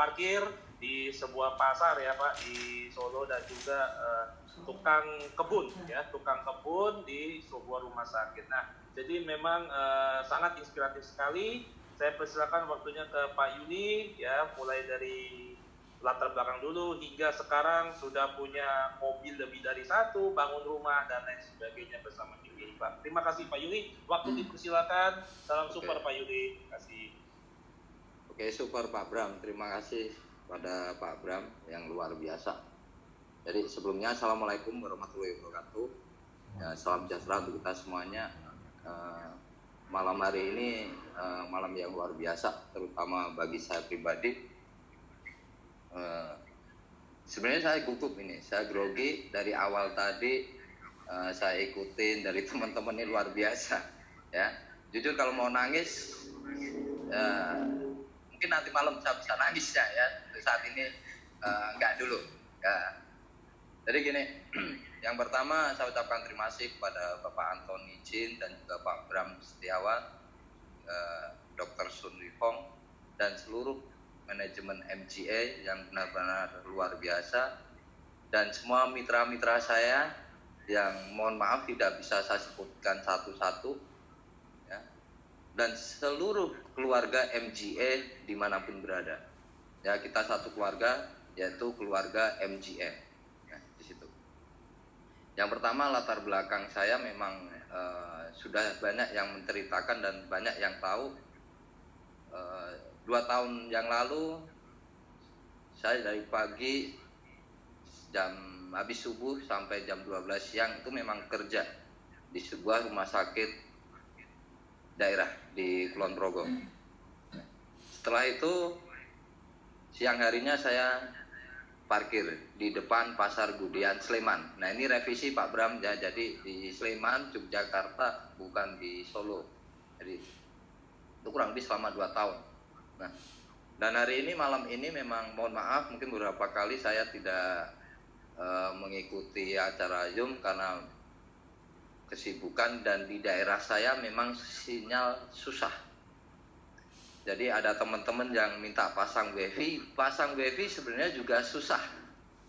parkir di sebuah pasar ya Pak di Solo, dan juga tukang kebun ya, tukang kebun di sebuah rumah sakit. Nah, jadi memang sangat inspiratif sekali. Saya persilakan waktunya ke Pak Yuni ya, mulai dari latar belakang dulu hingga sekarang sudah punya mobil lebih dari satu, bangun rumah dan lain sebagainya bersama Yuni, Pak. Terima kasih Pak Yuni, waktu dipersilakan. Salam super Pak Yuni. Terima kasih. Oke, super Pak Bram. Terima kasih pada Pak Bram yang luar biasa. Jadi sebelumnya Assalamualaikum warahmatullahi wabarakatuh. Ya, salam sejahtera untuk kita semuanya. Malam hari ini malam yang luar biasa, terutama bagi saya pribadi. Sebenarnya saya gugup ini, saya grogi dari awal tadi. Saya ikutin dari teman-teman ini luar biasa ya. Jujur kalau mau nangis mungkin nanti malam saya bisa nangis ya. Saat ini enggak dulu ya. Jadi gini, yang pertama saya ucapkan terima kasih kepada Bapak Antoni Jin dan juga Pak Bram Setiawan, Dr. Sun Wifong dan seluruh manajemen MGA yang benar-benar luar biasa, dan semua mitra-mitra saya yang mohon maaf tidak bisa saya sebutkan satu-satu ya, dan seluruh keluarga MGA dimanapun berada ya. Kita satu keluarga, yaitu keluarga MGA ya, di situ. Yang pertama, latar belakang saya memang sudah banyak yang menceritakan dan banyak yang tahu. 2 tahun yang lalu saya dari pagi jam habis subuh sampai jam 12 siang itu memang kerja di sebuah rumah sakit daerah di Kulon Progo. Setelah itu siang harinya saya parkir di depan Pasar Gudean Sleman. Nah, ini revisi Pak Bram ya, jadi di Sleman, Yogyakarta, bukan di Solo. Jadi itu kurang lebih selama 2 tahun. Nah, dan hari ini malam ini memang mohon maaf mungkin beberapa kali saya tidak mengikuti acara Zoom karena kesibukan, dan di daerah saya memang sinyal susah. Jadi ada teman-teman yang minta pasang wifi sebenarnya juga susah.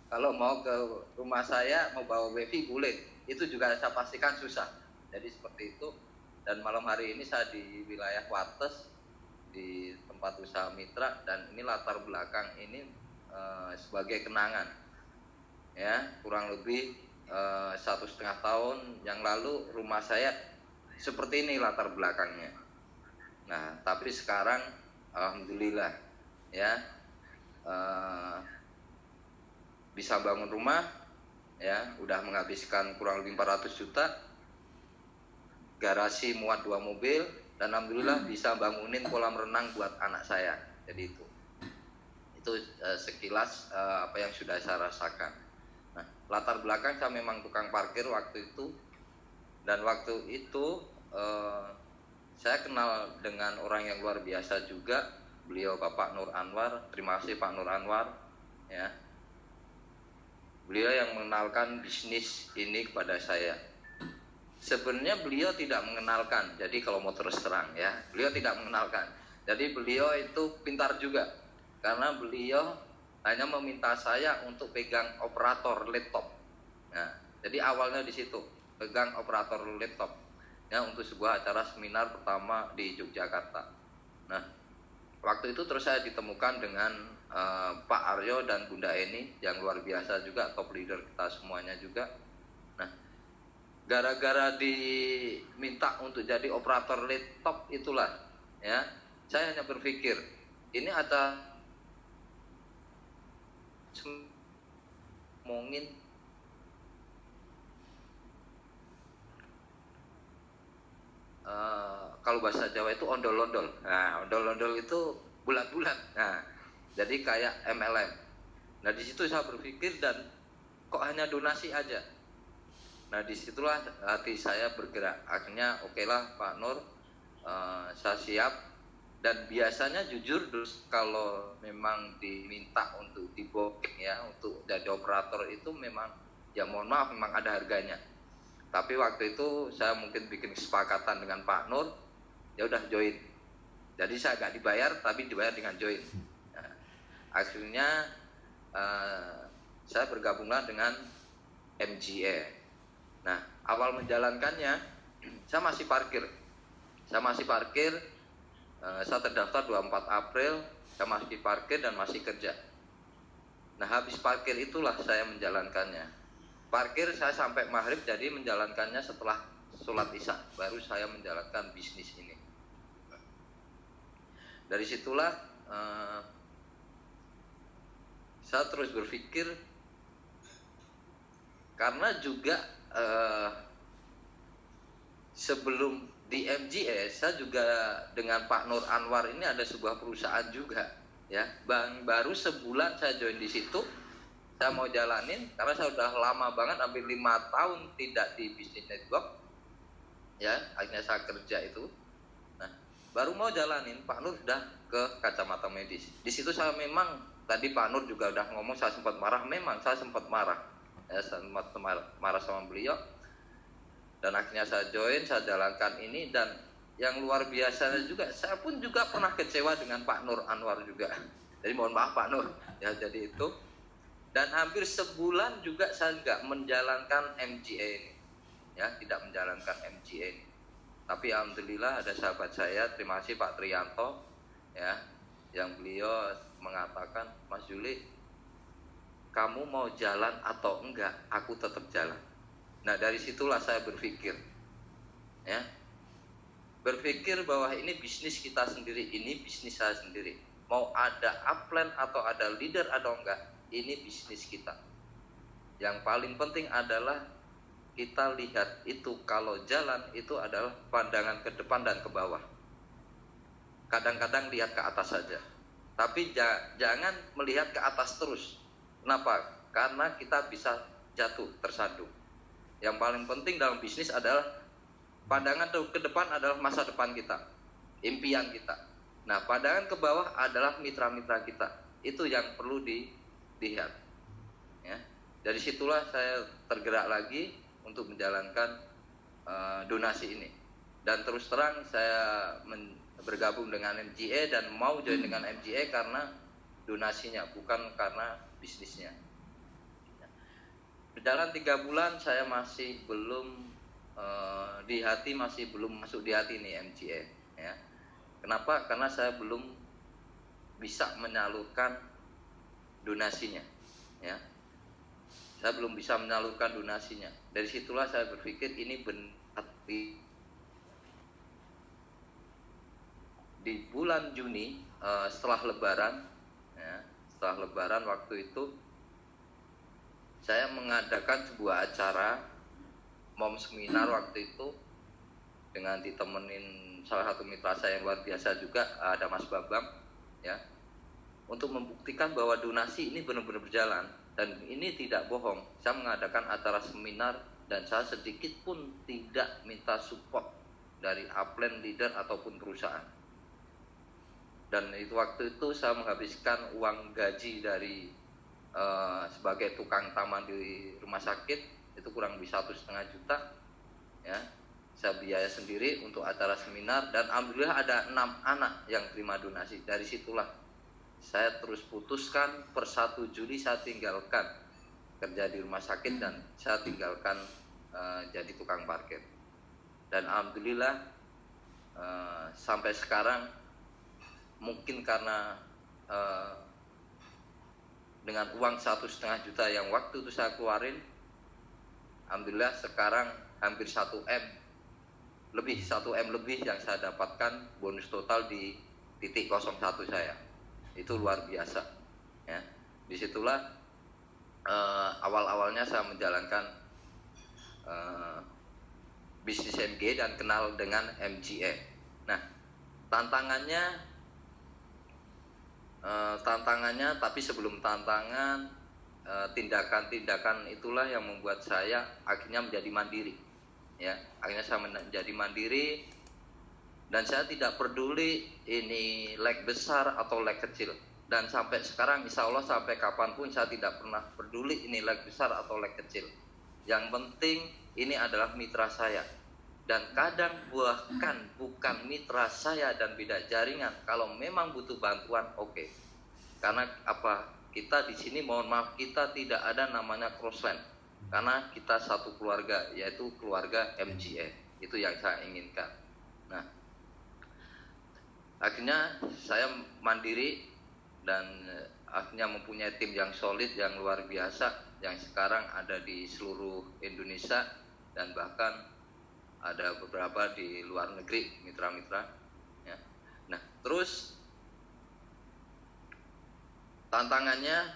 Kalau mau ke rumah saya mau bawa wifi boleh, itu juga saya pastikan susah. Jadi seperti itu. Dan malam hari ini saya di wilayah Wates, di tempat usaha mitra, dan ini latar belakang ini sebagai kenangan ya, kurang lebih 1,5 tahun yang lalu rumah saya seperti ini latar belakangnya. Nah, tapi sekarang alhamdulillah ya, bisa bangun rumah ya, udah menghabiskan kurang lebih 400 juta, garasi muat 2 mobil, dan alhamdulillah bisa bangunin kolam renang buat anak saya. Jadi itu sekilas apa yang sudah saya rasakan. Nah, latar belakang saya memang tukang parkir waktu itu, dan waktu itu saya kenal dengan orang yang luar biasa juga, beliau Bapak Nur Anwar. Terima kasih Pak Nur Anwar ya. Beliau yang mengenalkan bisnis ini kepada saya. Sebenarnya beliau tidak mengenalkan, jadi kalau mau terus terang ya, beliau tidak mengenalkan. Jadi beliau itu pintar juga, karena beliau hanya meminta saya untuk pegang operator laptop. Nah, jadi awalnya di situ, pegang operator laptop ya, untuk sebuah acara seminar pertama di Yogyakarta. Nah, waktu itu terus saya ditemukan dengan Pak Aryo dan Bunda Eni yang luar biasa juga, top leader kita semuanya juga. Nah, gara-gara diminta untuk jadi operator laptop itulah ya, saya hanya berpikir ini ada ngomongin kalau bahasa Jawa itu ondol-ondol. Nah, ondol-ondol itu bulat-bulat. Nah, jadi kayak MLM. Nah, di situ saya berpikir, dan kok hanya donasi aja. Nah, disitulah hati saya bergerak. Akhirnya okelah Pak Nur, saya siap. Dan biasanya jujur kalau memang diminta untuk di-booking ya, untuk jadi operator itu memang ya mohon maaf memang ada harganya. Tapi waktu itu saya mungkin bikin kesepakatan dengan Pak Nur, ya udah join. Jadi saya nggak dibayar tapi dibayar dengan join. Nah, akhirnya saya bergabunglah dengan MGA. Nah, awal menjalankannya saya masih parkir. Saya terdaftar 24 April, saya masih parkir dan masih kerja. Nah, habis parkir itulah saya menjalankannya. Parkir saya sampai maghrib, jadi menjalankannya setelah sholat isya, baru saya menjalankan bisnis ini. Dari situlah saya terus berpikir, karena juga sebelum di MGA saya juga dengan Pak Nur Anwar ini ada sebuah perusahaan juga, ya. Baru sebulan saya join di situ, saya mau jalanin karena saya udah lama banget, hampir 5 tahun tidak di bisnis network, ya. Akhirnya saya kerja itu. Nah, baru mau jalanin, Pak Nur sudah ke kacamata medis. Di situ saya memang, tadi Pak Nur juga udah ngomong, saya sempat marah. Memang saya sempat marah, ya, saya sempat marah sama beliau. Dan akhirnya saya join, saya jalankan ini. Dan yang luar biasanya juga, saya pun juga pernah kecewa dengan Pak Nur Anwar juga. Jadi mohon maaf Pak Nur, ya, jadi itu. Dan hampir sebulan juga saya nggak menjalankan MGA ini, ya, tidak menjalankan MGA ini. Tapi alhamdulillah ada sahabat saya, terima kasih Pak Trianto, ya, yang beliau mengatakan, Mas Juli, kamu mau jalan atau enggak, aku tetap jalan. Nah, dari situlah saya berpikir, ya, berpikir bahwa ini bisnis kita sendiri, ini bisnis saya sendiri. Mau ada upline atau ada leader atau enggak, ini bisnis kita. Yang paling penting adalah kita lihat itu, kalau jalan itu adalah pandangan ke depan dan ke bawah. Kadang-kadang lihat ke atas saja, tapi jangan melihat ke atas terus. Kenapa? Karena kita bisa jatuh, tersandung. Yang paling penting dalam bisnis adalah pandangan ke depan adalah masa depan kita, impian kita. Nah, pandangan ke bawah adalah mitra-mitra kita. Itu yang perlu dilihat, ya. Dari situlah saya tergerak lagi untuk menjalankan donasi ini. Dan terus terang saya bergabung dengan MGA dan mau join dengan MGA karena donasinya, bukan karena bisnisnya. Berjalan 3 bulan saya masih belum di hati, masih belum masuk di hati nih MGA, ya. Kenapa? Karena saya belum bisa menyalurkan donasinya, ya. Saya belum bisa menyalurkan donasinya. Dari situlah saya berpikir ini benar. Di bulan Juni setelah Lebaran, ya, setelah Lebaran waktu itu saya mengadakan sebuah acara mom seminar waktu itu dengan ditemenin salah satu mitra saya yang luar biasa juga, ada Mas Babang, ya, untuk membuktikan bahwa donasi ini benar-benar berjalan dan ini tidak bohong. Saya mengadakan acara seminar dan saya sedikit pun tidak minta support dari upline, leader ataupun perusahaan. Dan itu waktu itu saya menghabiskan uang gaji dari sebagai tukang taman di rumah sakit itu kurang lebih 1,5 juta, ya. Saya biaya sendiri untuk acara seminar dan alhamdulillah ada 6 anak yang terima donasi. Dari situlah saya terus putuskan per 1 Juli saya tinggalkan kerja di rumah sakit dan saya tinggalkan jadi tukang parkir. Dan alhamdulillah sampai sekarang mungkin karena dengan uang 1,5 juta yang waktu itu saya keluarin, alhamdulillah sekarang hampir 1 M lebih yang saya dapatkan bonus total di titik 01 saya. Itu luar biasa, ya. Disitulah awal-awalnya saya menjalankan bisnis MGA dan kenal dengan MGA. Nah, tantangannya, tapi sebelum tantangan, tindakan-tindakan itulah yang membuat saya akhirnya menjadi mandiri, ya. Akhirnya saya menjadi mandiri dan saya tidak peduli ini leg besar atau leg kecil. Dan sampai sekarang insya Allah sampai kapanpun saya tidak pernah peduli ini leg besar atau leg kecil. Yang penting ini adalah mitra saya. Dan kadang bukan mitra saya dan beda jaringan, kalau memang butuh bantuan, oke. Karena apa? Kita di sini mohon maaf kita tidak ada namanya crossland. Karena kita satu keluarga, yaitu keluarga MGA. Itu yang saya inginkan. Nah, akhirnya saya mandiri dan akhirnya mempunyai tim yang solid, yang luar biasa, yang sekarang ada di seluruh Indonesia dan bahkan ada beberapa di luar negeri, mitra-mitra. Ya. Nah, terus tantangannya,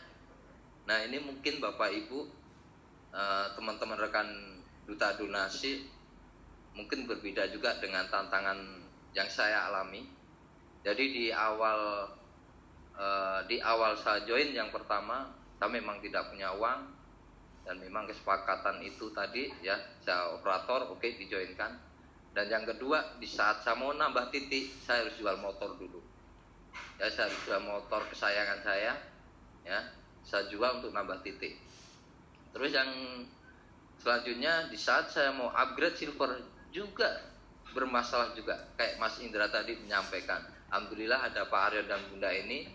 nah ini mungkin Bapak Ibu, teman-teman rekan Duta Donasi mungkin berbeda juga dengan tantangan yang saya alami. Jadi di awal saya join yang pertama, saya memang tidak punya uang dan memang kesepakatan itu tadi ya, saya operator, oke, dijoinkan. Dan yang kedua, di saat saya mau nambah titik, saya harus jual motor dulu. Ya, saya harus jual motor kesayangan saya, ya, saya jual untuk nambah titik. Terus yang selanjutnya, di saat saya mau upgrade silver juga bermasalah juga, kayak Mas Indra tadi menyampaikan. Alhamdulillah ada Pak Aryo dan Bunda ini,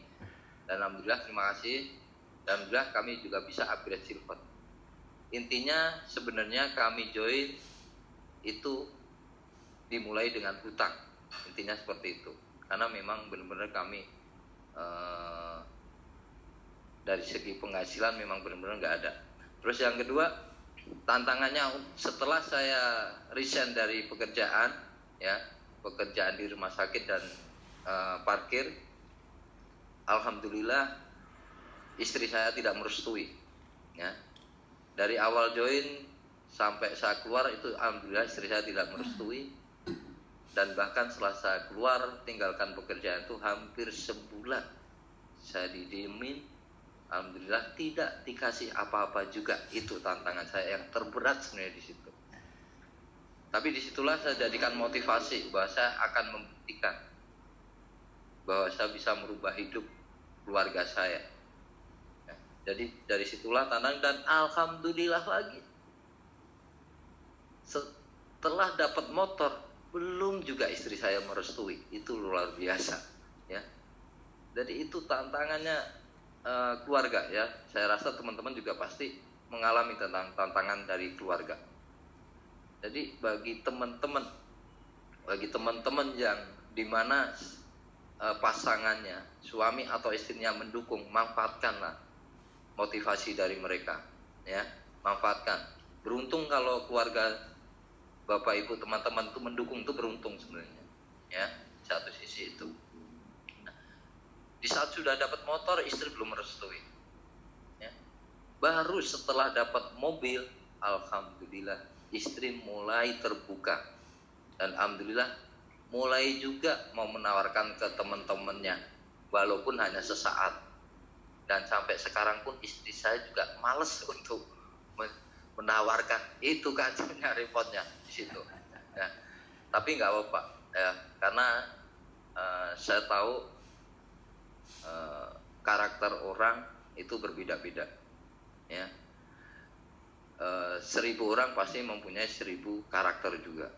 dan alhamdulillah terima kasih, dan alhamdulillah kami juga bisa upgrade silver. Intinya sebenarnya kami join itu dimulai dengan hutang, intinya seperti itu. Karena memang benar-benar kami dari segi penghasilan memang benar-benar nggak ada. Terus yang kedua, tantangannya setelah saya resign dari pekerjaan, ya, pekerjaan di rumah sakit dan parkir, alhamdulillah istri saya tidak merestui. Ya, dari awal join sampai saya keluar itu alhamdulillah istri saya tidak merestui, dan bahkan setelah saya keluar tinggalkan pekerjaan itu hampir sebulan saya didiemin. Alhamdulillah tidak dikasih apa-apa juga. Itu tantangan saya yang terberat sebenarnya di situ. Tapi disitulah saya jadikan motivasi bahwa saya akan membuktikan bahwa saya bisa merubah hidup keluarga saya. Ya, jadi dari situlah tantangan, dan alhamdulillah lagi setelah dapat motor belum juga istri saya merestui. Itu luar biasa. Ya, jadi itu tantangannya. Keluarga ya, saya rasa teman-teman juga pasti mengalami tentang tantangan dari keluarga. Jadi bagi teman-teman yang dimana pasangannya, suami atau istrinya mendukung, manfaatkanlah motivasi dari mereka, ya, manfaatkan. Beruntung kalau keluarga Bapak Ibu teman-teman itu mendukung, itu beruntung sebenarnya, ya, satu sisi itu. Di saat sudah dapat motor, istri belum merestui. Ya. Baru setelah dapat mobil, alhamdulillah istri mulai terbuka. Dan alhamdulillah mulai juga mau menawarkan ke teman-temannya, walaupun hanya sesaat. Dan sampai sekarang pun istri saya juga males untuk menawarkan. Itu kacanya repotnya di situ. Ya. Tapi nggak apa-apa, ya, karena saya tahu karakter orang itu berbeda-beda, ya. 1000 orang pasti mempunyai 1000 karakter juga.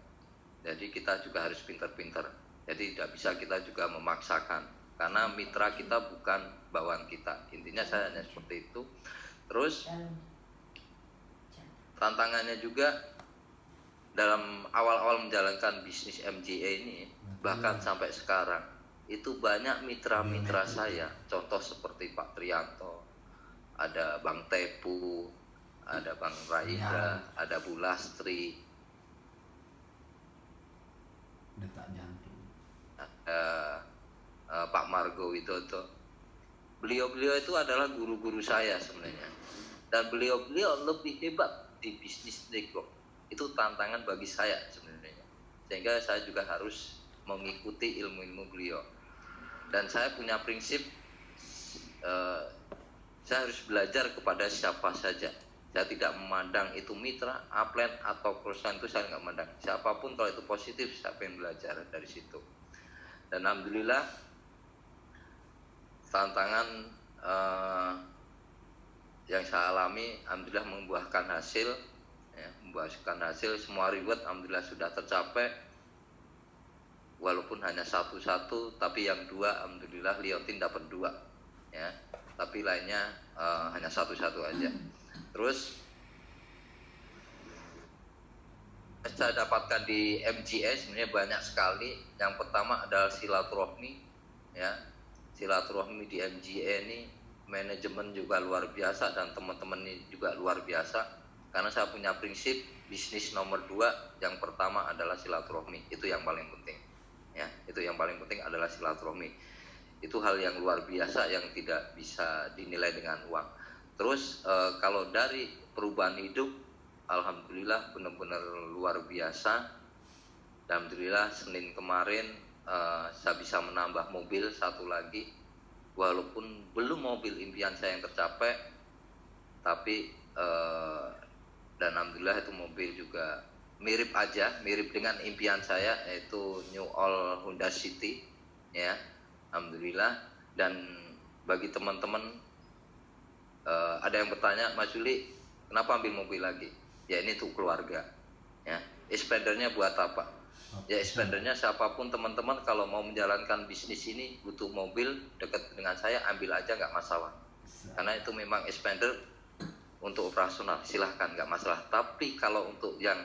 Jadi kita juga harus pintar-pintar. Jadi tidak bisa kita juga memaksakan, karena mitra kita bukan bawaan kita. Intinya saya hanya seperti itu. Terus tantangannya juga dalam awal-awal menjalankan bisnis MGA ini, bahkan sampai sekarang itu banyak mitra-mitra saya, contoh seperti Pak Trianto, ada Bang Tepu, ada Bang Raida, ada Bu Lastri, detak jantung, ada Pak Margo Widodo. Beliau-beliau itu adalah guru-guru saya sebenarnya, dan beliau-beliau lebih hebat di bisnis network. Itu tantangan bagi saya sebenarnya, sehingga saya juga harus mengikuti ilmu-ilmu beliau. Dan saya punya prinsip, saya harus belajar kepada siapa saja. Saya tidak memandang itu mitra, upline atau perusahaan, itu saya nggak memandang. Siapapun kalau itu positif, saya pengen belajar dari situ. Dan alhamdulillah tantangan yang saya alami, alhamdulillah membuahkan hasil, ya, membuahkan hasil. Semua reward alhamdulillah sudah tercapai. Walaupun hanya satu-satu, tapi yang dua alhamdulillah Liontin dapat 2, ya, tapi lainnya hanya satu-satu aja. Terus saya dapatkan di MGS sebenarnya banyak sekali. Yang pertama adalah silaturahmi, ya, silaturahmi di MGA ini manajemen juga luar biasa dan teman-teman ini juga luar biasa. Karena saya punya prinsip bisnis nomor 2, yang pertama adalah silaturahmi, itu yang paling penting, ya, itu yang paling penting adalah silaturahmi. Itu hal yang luar biasa yang tidak bisa dinilai dengan uang. Terus kalau dari perubahan hidup, alhamdulillah benar-benar luar biasa. Alhamdulillah Senin kemarin saya bisa menambah mobil satu lagi, walaupun belum mobil impian saya yang tercapai, tapi dan alhamdulillah itu mobil juga mirip dengan impian saya, yaitu New All Honda City, ya, alhamdulillah. Dan bagi teman-teman ada yang bertanya, Mas Juli kenapa ambil mobil lagi? Ya ini untuk keluarga, ya. Expandernya buat apa? Ya expandernya siapapun teman-teman kalau mau menjalankan bisnis ini butuh mobil dekat dengan saya, ambil aja, nggak masalah. Karena itu memang expander untuk operasional, silahkan, nggak masalah. Tapi kalau untuk yang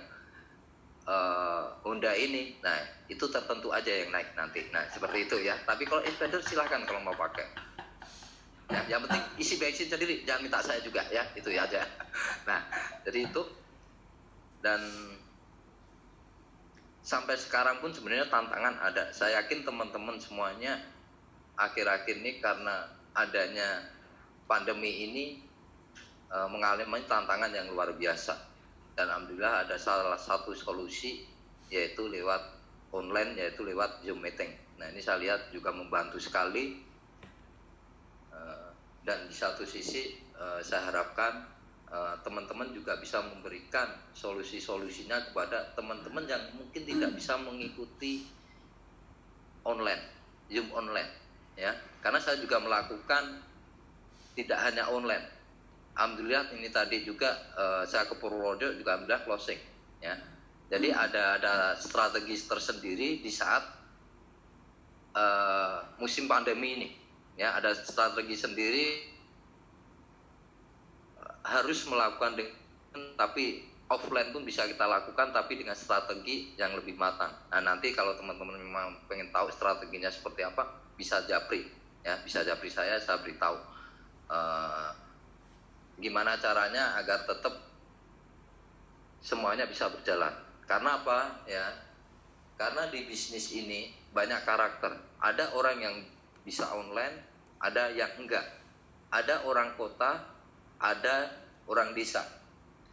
Honda ini, nah itu tertentu aja yang naik nanti. Nah seperti itu ya. Tapi kalau expander silahkan kalau mau pakai. Ya, yang penting isi bensin sendiri, jangan minta saya juga, ya, itu ya aja. Nah jadi itu. Dan sampai sekarang pun sebenarnya tantangan ada. Saya yakin teman-teman semuanya akhir-akhir ini karena adanya pandemi ini mengalami tantangan yang luar biasa. Dan alhamdulillah ada salah satu solusi, yaitu lewat online, yaitu lewat Zoom meeting. Nah ini saya lihat juga membantu sekali. Dan di satu sisi saya harapkan teman-teman juga bisa memberikan solusi-solusinya kepada teman-teman yang mungkin tidak bisa mengikuti online, Zoom online, ya. Karena saya juga melakukan tidak hanya online. Alhamdulillah ini tadi juga saya ke Purworejo juga alhamdulillah closing, ya. Jadi ada strategi tersendiri di saat musim pandemi ini, ya. Ada strategi sendiri, harus melakukan tapi offline pun bisa kita lakukan, tapi dengan strategi yang lebih matang. Nah nanti kalau teman-teman memang pengen tahu strateginya seperti apa, bisa japri, ya, bisa japri saya beritahu gimana caranya agar tetap semuanya bisa berjalan. Karena apa, ya? Karena di bisnis ini banyak karakter. Ada orang yang bisa online, ada yang enggak. Ada orang kota, ada orang desa,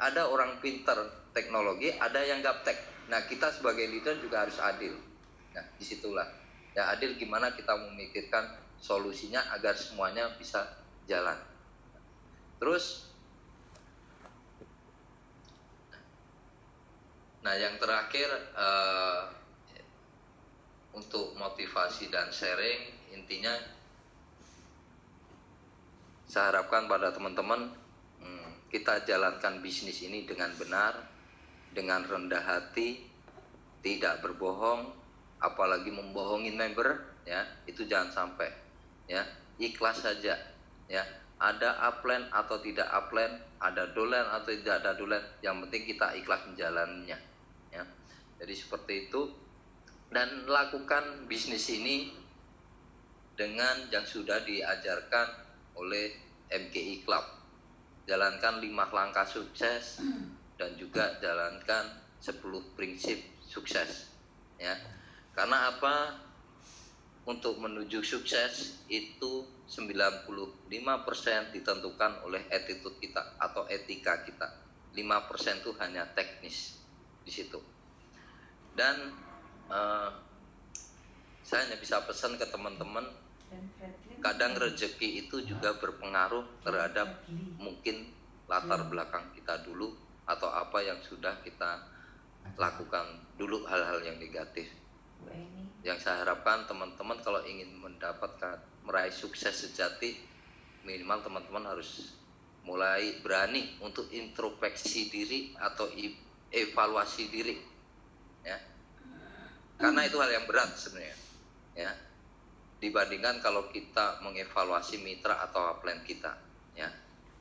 ada orang pinter teknologi, ada yang gaptek. Nah kita sebagai leader juga harus adil. Nah disitulah ya, adil gimana kita memikirkan solusinya agar semuanya bisa jalan. Terus nah yang terakhir untuk motivasi dan sharing, intinya saya harapkan pada teman-teman kita jalankan bisnis ini dengan benar, dengan rendah hati, tidak berbohong, apalagi membohongin member, ya, itu jangan sampai, ya, ikhlas saja, ya, ada upline atau tidak upline, ada dolan atau tidak ada dolan, yang penting kita ikhlas menjalannya, ya. Jadi seperti itu, dan lakukan bisnis ini dengan yang sudah diajarkan oleh MGI Club. Jalankan 5 langkah sukses dan juga jalankan 10 prinsip sukses, ya. Karena apa? Untuk menuju sukses itu 95% ditentukan oleh attitude kita atau etika kita. 5% itu hanya teknis di situ. Dan saya hanya bisa pesan ke teman-teman, kadang rezeki itu juga berpengaruh terhadap mungkin latar belakang kita dulu atau apa yang sudah kita lakukan dulu, hal-hal yang negatif. Yang saya harapkan teman-teman kalau ingin meraih sukses sejati, minimal teman-teman harus mulai berani untuk introspeksi diri atau evaluasi diri, ya. Karena itu hal yang berat sebenarnya, ya. dibandingkan kalau kita mengevaluasi mitra atau upline kita, ya.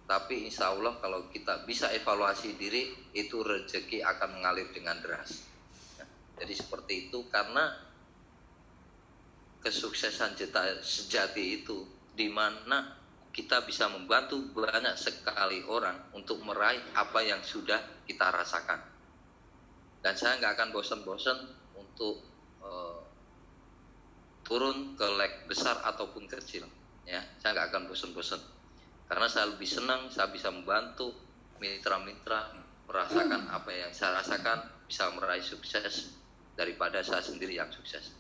Tapi insya Allah kalau kita bisa evaluasi diri, itu rezeki akan mengalir dengan deras. Ya. Jadi seperti itu, karena kesuksesan sejati itu di mana kita bisa membantu banyak sekali orang untuk meraih apa yang sudah kita rasakan. Dan saya nggak akan bosan-bosan untuk turun ke leg besar ataupun kecil, ya. Saya nggak akan bosan-bosan karena saya lebih senang saya bisa membantu mitra-mitra merasakan apa yang saya rasakan, bisa meraih sukses daripada saya sendiri yang sukses.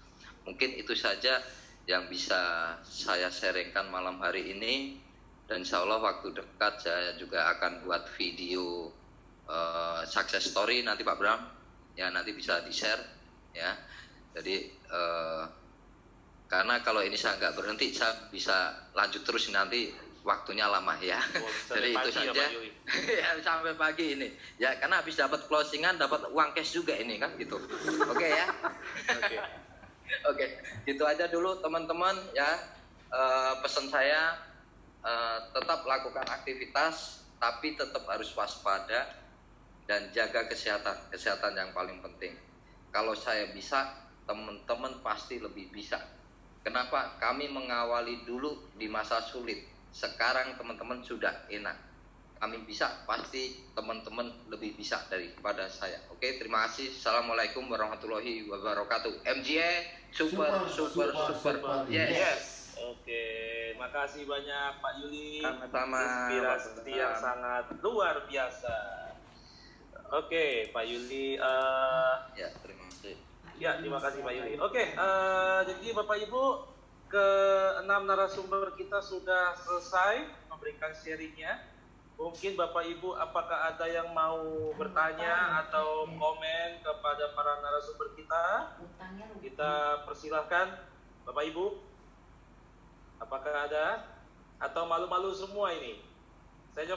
Mungkin itu saja yang bisa saya sharingkan malam hari ini, dan insya Allah waktu dekat saya juga akan buat video success story nanti Pak Bram, ya, nanti bisa di-share, ya. Jadi karena kalau ini saya nggak berhenti, saya bisa lanjut terus nanti, waktunya lama, ya. Jadi itu saja, ya, sampai pagi ini, ya, karena habis dapat closingan, dapat uang cash juga ini kan, gitu. Oke, ya. Oke, gitu aja dulu teman-teman, ya. Pesan saya, tetap lakukan aktivitas, tapi tetap harus waspada dan jaga kesehatan yang paling penting. Kalau saya bisa, teman-teman pasti lebih bisa. Kenapa? Kami mengawali dulu di masa sulit. Sekarang teman-teman sudah enak. Kami bisa, pasti teman-teman lebih bisa daripada saya. Oke, terima kasih. Assalamualaikum warahmatullahi wabarakatuh. MGA super. Yes. Oke, makasih banyak Pak Yuli. Sama-sama. Inspirasi yang sangat luar biasa. Oke, Pak Yuli. Ya, terima kasih. Ya, terima kasih Pak Yuli. Oke, jadi Bapak Ibu, ke-6 narasumber kita sudah selesai memberikan sharingnya. Mungkin Bapak Ibu apakah ada yang mau bertanya atau komen kepada para narasumber kita? Kita persilahkan Bapak Ibu. Apakah ada? Atau malu-malu semua ini? Saya